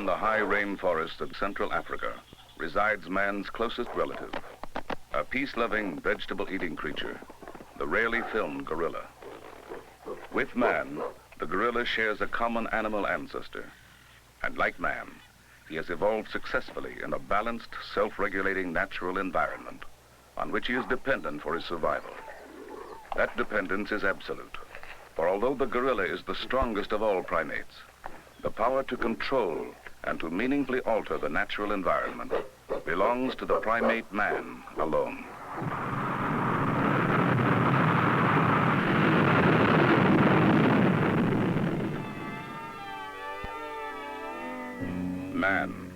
in the high rainforests of Central Africa resides man's closest relative, a peace-loving, vegetable-eating creature, the rarely filmed gorilla. With man, the gorilla shares a common animal ancestor, and like man, he has evolved successfully in a balanced, self-regulating natural environment on which he is dependent for his survival. That dependence is absolute, for although the gorilla is the strongest of all primates, the power to control and to meaningfully alter the natural environment belongs to the primate man alone. Man,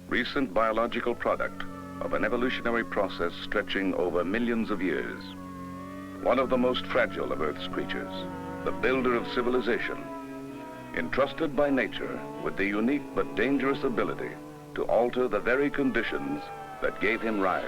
recent biological product of an evolutionary process stretching over millions of years. One of the most fragile of Earth's creatures, the builder of civilization, entrusted by nature with the unique but dangerous ability to alter the very conditions that gave him rise.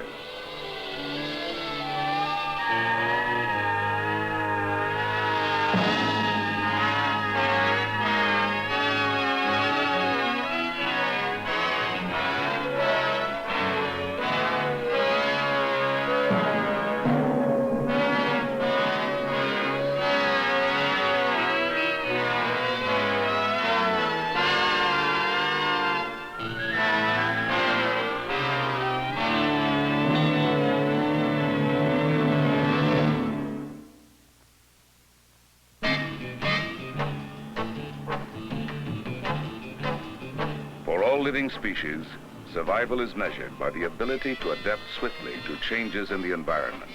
Living species, survival is measured by the ability to adapt swiftly to changes in the environment.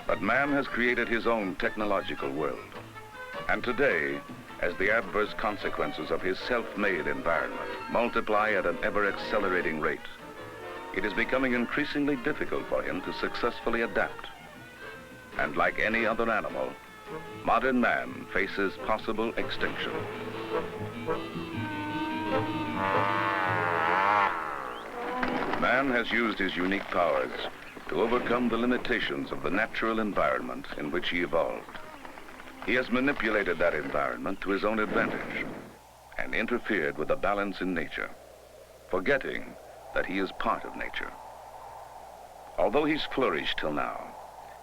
But man has created his own technological world. And today, as the adverse consequences of his self-made environment multiply at an ever-accelerating rate, it is becoming increasingly difficult for him to successfully adapt. And like any other animal, modern man faces possible extinction. Man has used his unique powers to overcome the limitations of the natural environment in which he evolved. He has manipulated that environment to his own advantage and interfered with the balance in nature, forgetting that he is part of nature. Although he's flourished till now,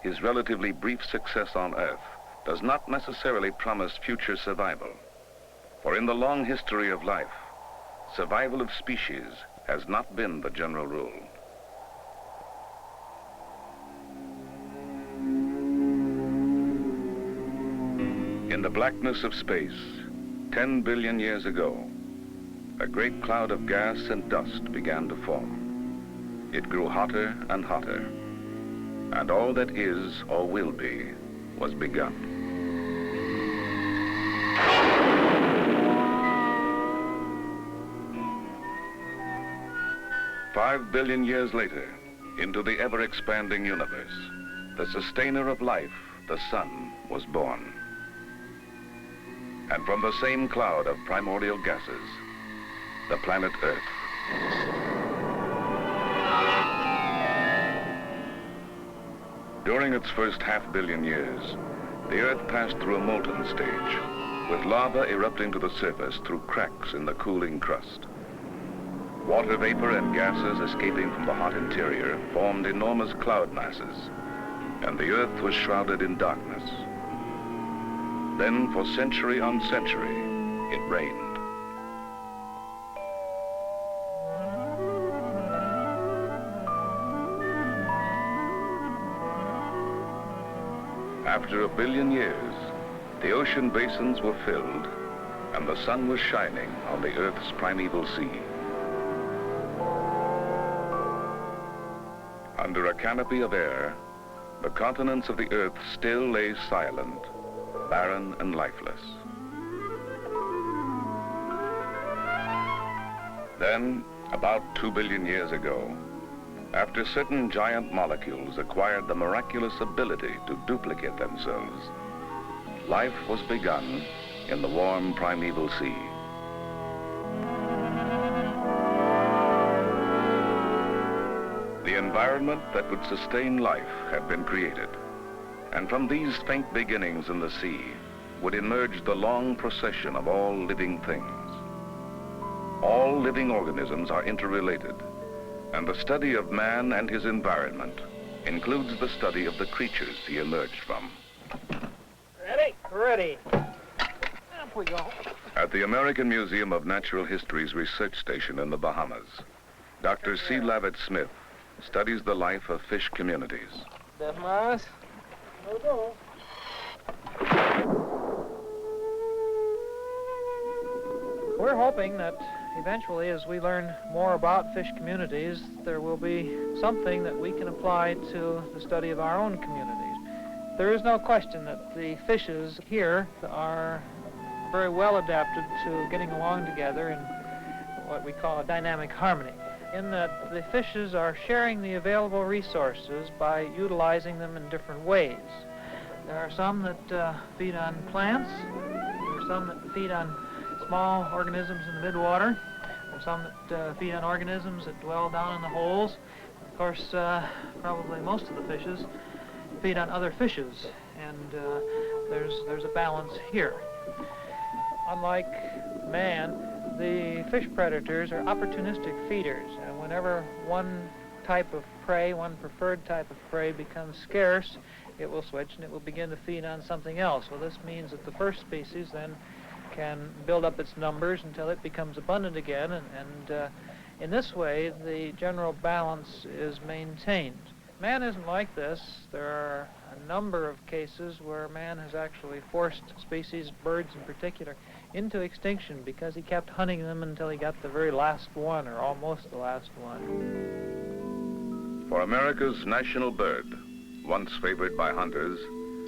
his relatively brief success on Earth does not necessarily promise future survival. For in the long history of life, survival of species has not been the general rule. In the blackness of space, 10 billion years ago, a great cloud of gas and dust began to form. It grew hotter and hotter, and all that is or will be was begun. 5 billion years later, into the ever-expanding universe, the sustainer of life, the sun, was born. And from the same cloud of primordial gases, the planet Earth. During its first half-billion years, the Earth passed through a molten stage, with lava erupting to the surface through cracks in the cooling crust. Water vapor and gases escaping from the hot interior formed enormous cloud masses, and the Earth was shrouded in darkness. Then, for century on century, it rained. After a billion years, the ocean basins were filled, and the sun was shining on the Earth's primeval sea. Under a canopy of air, the continents of the Earth still lay silent, barren and lifeless. Then, about 2 billion years ago, after certain giant molecules acquired the miraculous ability to duplicate themselves, life was begun in the warm primeval sea. The environment that would sustain life had been created, and from these faint beginnings in the sea would emerge the long procession of all living things. All living organisms are interrelated, and the study of man and his environment includes the study of the creatures he emerged from. Ready? Ready. Up we go. At the American Museum of Natural History's research station in the Bahamas, Dr. C. Lavett Smith studies the life of fish communities. Desmas. No. We're hoping that eventually, as we learn more about fish communities, there will be something that we can apply to the study of our own communities. There is no question that the fishes here are very well adapted to getting along together in what we call a dynamic harmony, in that the fishes are sharing the available resources by utilizing them in different ways. There are some that feed on plants, there are some that feed on small organisms in the midwater, there are some that feed on organisms that dwell down in the holes. Of course, probably most of the fishes feed on other fishes, and there's a balance here. Unlike man, the fish predators are opportunistic feeders, and whenever one type of prey, one preferred type of prey becomes scarce, it will switch and it will begin to feed on something else. Well, this means that the first species then can build up its numbers until it becomes abundant again, and in this way the general balance is maintained. Man isn't like this. There are a number of cases where man has actually forced species, birds in particular, into extinction because he kept hunting them until he got the very last one, or almost the last one. For America's national bird, once favored by hunters,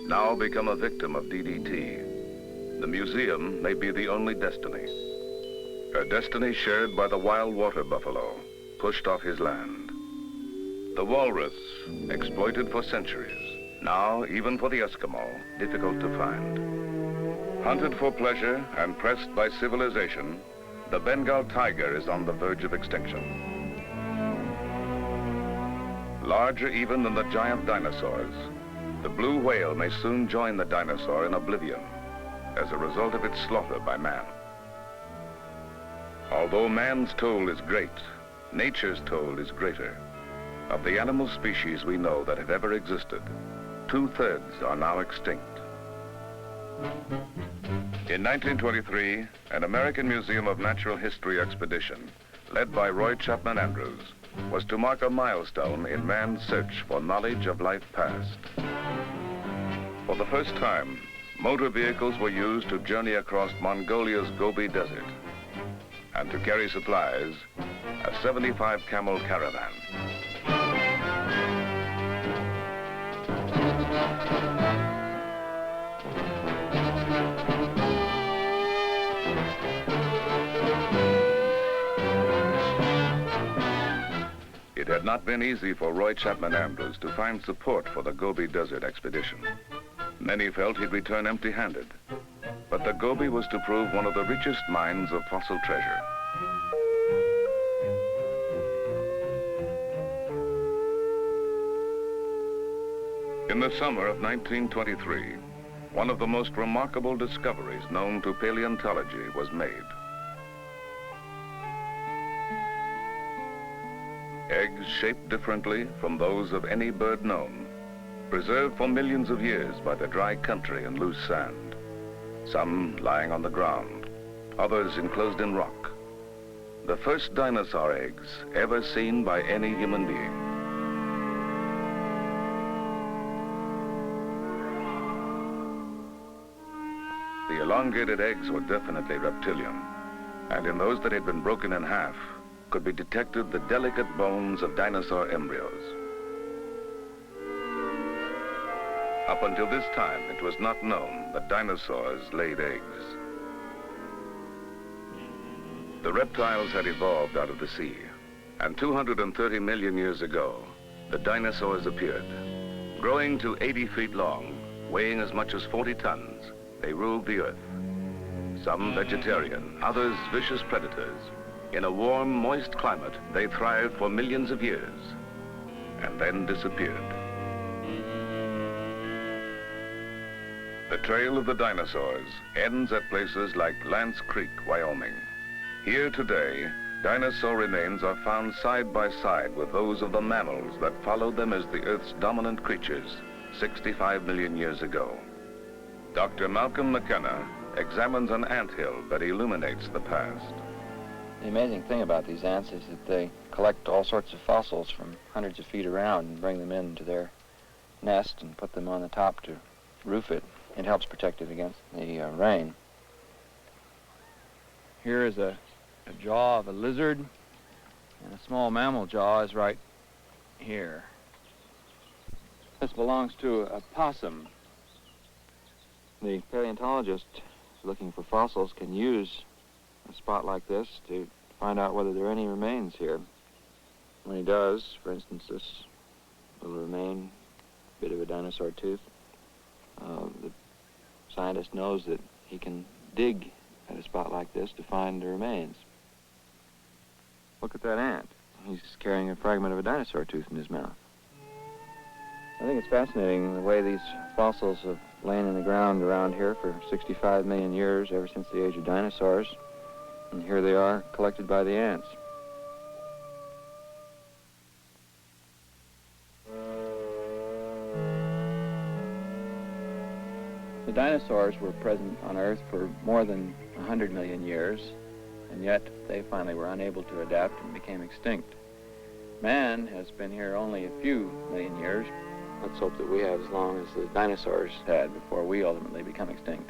now become a victim of DDT, the museum may be the only destiny. A destiny shared by the wild water buffalo, pushed off his land. The walrus, exploited for centuries, now, even for the Eskimo, difficult to find. Hunted for pleasure and pressed by civilization, the Bengal tiger is on the verge of extinction. Larger even than the giant dinosaurs, the blue whale may soon join the dinosaur in oblivion as a result of its slaughter by man. Although man's toll is great, nature's toll is greater. Of the animal species we know that have ever existed, 2/3 are now extinct. In 1923, an American Museum of Natural History expedition, led by Roy Chapman Andrews, was to mark a milestone in man's search for knowledge of life past. For the first time, motor vehicles were used to journey across Mongolia's Gobi Desert, and to carry supplies, a 75-camel caravan. It had not been easy for Roy Chapman Andrews to find support for the Gobi Desert expedition. Many felt he'd return empty-handed, but the Gobi was to prove one of the richest mines of fossil treasure. In the summer of 1923, one of the most remarkable discoveries known to paleontology was made. Eggs shaped differently from those of any bird known, preserved for millions of years by the dry country and loose sand, some lying on the ground, others enclosed in rock. The first dinosaur eggs ever seen by any human being. The elongated eggs were definitely reptilian, and in those that had been broken in half, could be detected the delicate bones of dinosaur embryos. Up until this time, it was not known that dinosaurs laid eggs. The reptiles had evolved out of the sea, and 230 million years ago, the dinosaurs appeared. Growing to 80 feet long, weighing as much as 40 tons, they ruled the earth. Some vegetarian, others vicious predators. In a warm, moist climate, they thrived for millions of years, and then disappeared. The trail of the dinosaurs ends at places like Lance Creek, Wyoming. Here today, dinosaur remains are found side by side with those of the mammals that followed them as the Earth's dominant creatures 65 million years ago. Dr. Malcolm McKenna examines an anthill that illuminates the past. The amazing thing about these ants is that they collect all sorts of fossils from hundreds of feet around and bring them into their nest and put them on the top to roof it. It helps protect it against the rain. Here is a jaw of a lizard, and a small mammal jaw is right here. This belongs to a possum. The paleontologist looking for fossils can use a spot like this to find out whether there are any remains here. When he does, for instance, this little remain, bit of a dinosaur tooth, the scientist knows that he can dig at a spot like this to find the remains. Look at that ant. He's carrying a fragment of a dinosaur tooth in his mouth. I think it's fascinating the way these fossils have lain in the ground around here for 65 million years, ever since the age of dinosaurs. And here they are, collected by the ants. The dinosaurs were present on Earth for more than 100 million years, and yet they finally were unable to adapt and became extinct. Man has been here only a few million years. Let's hope that we have as long as the dinosaurs had before we ultimately become extinct.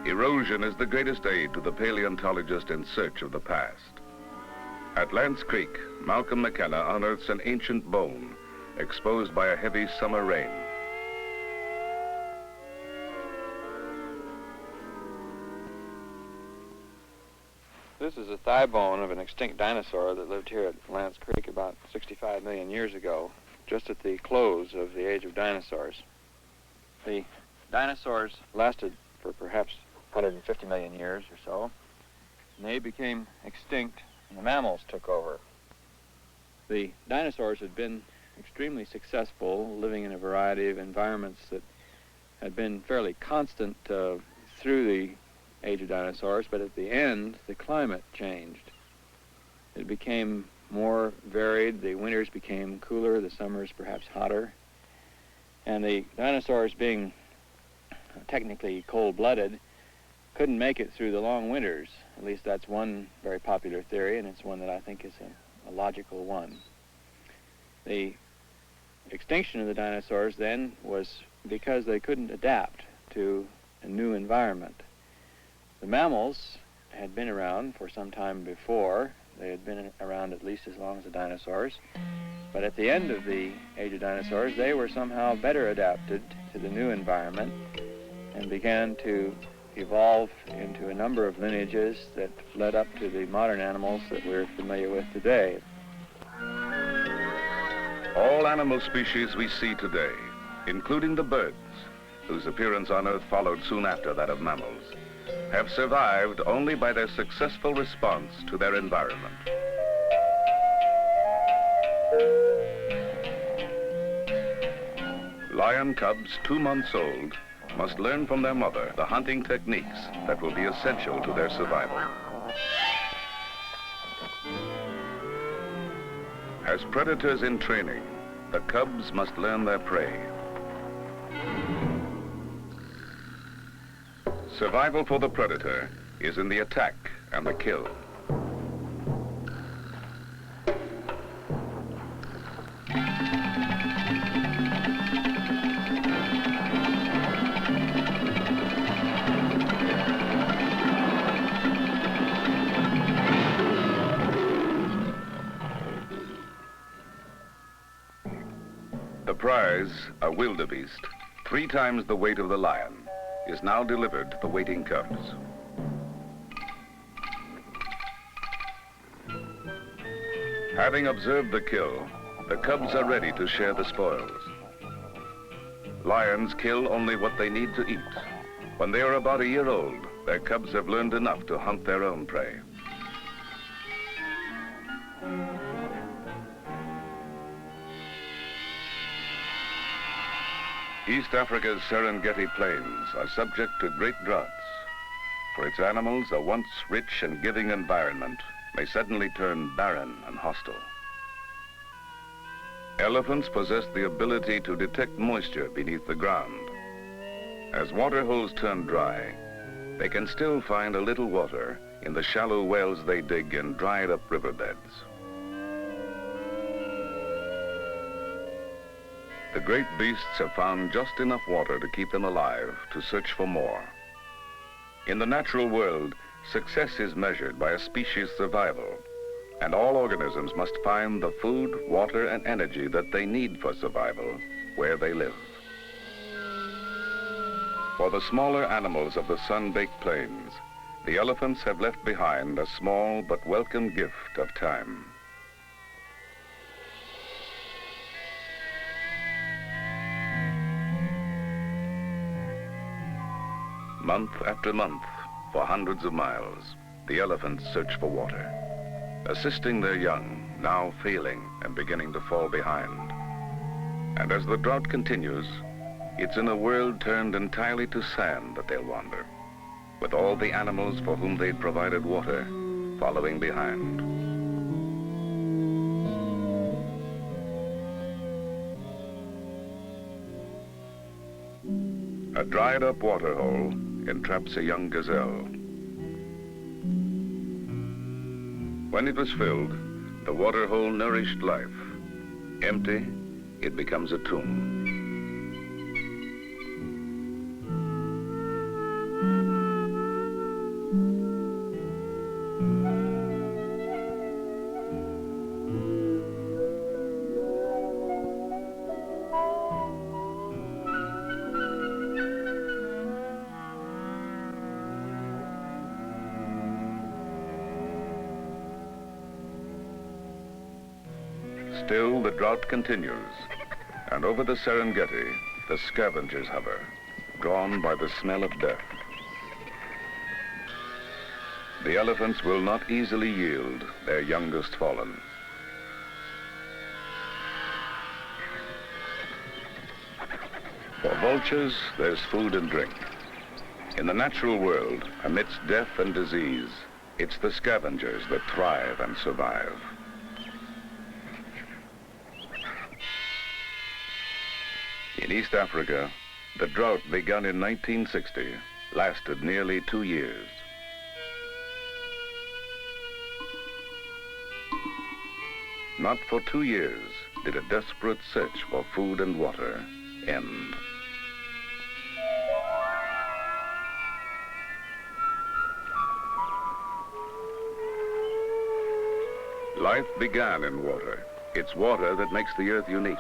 Erosion is the greatest aid to the paleontologist in search of the past. At Lance Creek, Malcolm McKenna unearths an ancient bone exposed by a heavy summer rain. This is a thigh bone of an extinct dinosaur that lived here at Lance Creek about 65 million years ago, just at the close of the age of dinosaurs. The dinosaurs lasted for perhaps 150 million years or so, and they became extinct and the mammals took over. The dinosaurs had been extremely successful, living in a variety of environments that had been fairly constant through the age of dinosaurs, but at the end, the climate changed. It became more varied. The winters became cooler, the summers perhaps hotter. And the dinosaurs, being technically cold-blooded, couldn't make it through the long winters. At least that's one very popular theory, and it's one that I think is a logical one. The extinction of the dinosaurs then was because they couldn't adapt to a new environment. The mammals had been around for some time before. They had been around at least as long as the dinosaurs. But at the end of the age of dinosaurs, they were somehow better adapted to the new environment and began to evolve into a number of lineages that led up to the modern animals that we're familiar with today. All animal species we see today, including the birds, whose appearance on Earth followed soon after that of mammals, have survived only by their successful response to their environment. Lion cubs 2 months old must learn from their mother the hunting techniques that will be essential to their survival. As predators in training, the cubs must learn their prey. Survival for the predator is in the attack and the kill. The prize, a wildebeest, 3 times the weight of the lion, is now delivered to the waiting cubs. Having observed the kill, the cubs are ready to share the spoils. Lions kill only what they need to eat. When they are about a year old, their cubs have learned enough to hunt their own prey. East Africa's Serengeti plains are subject to great droughts, for its animals, a once rich and giving environment, may suddenly turn barren and hostile. Elephants possess the ability to detect moisture beneath the ground. As water holes turn dry, they can still find a little water in the shallow wells they dig in dried-up riverbeds. The great beasts have found just enough water to keep them alive, to search for more. In the natural world, success is measured by a species' survival, and all organisms must find the food, water, and energy that they need for survival where they live. For the smaller animals of the sun-baked plains, the elephants have left behind a small but welcome gift of time. Month after month, for hundreds of miles, the elephants search for water, assisting their young, now failing and beginning to fall behind. And as the drought continues, it's in a world turned entirely to sand that they'll wander, with all the animals for whom they'd provided water following behind. A dried-up waterhole entraps a young gazelle. When it was filled, the waterhole nourished life. Empty, it becomes a tomb. Still, the drought continues, and over the Serengeti, the scavengers hover, drawn by the smell of death. The elephants will not easily yield their youngest fallen. For vultures, there's food and drink. In the natural world, amidst death and disease, it's the scavengers that thrive and survive. In East Africa, the drought begun in 1960 lasted nearly 2 years. Not for 2 years did a desperate search for food and water end. Life began in water. It's water that makes the earth unique.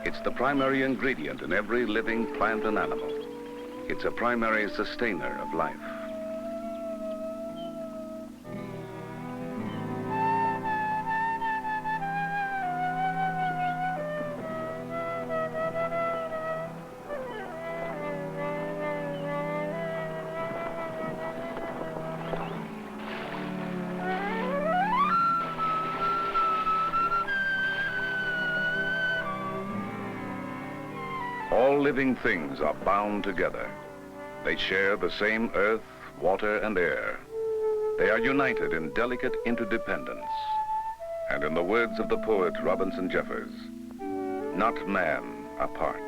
It's the primary ingredient in every living plant and animal. It's a primary sustainer of life. All living things are bound together. They share the same earth, water, and air. They are united in delicate interdependence. And in the words of the poet Robinson Jeffers, not man apart.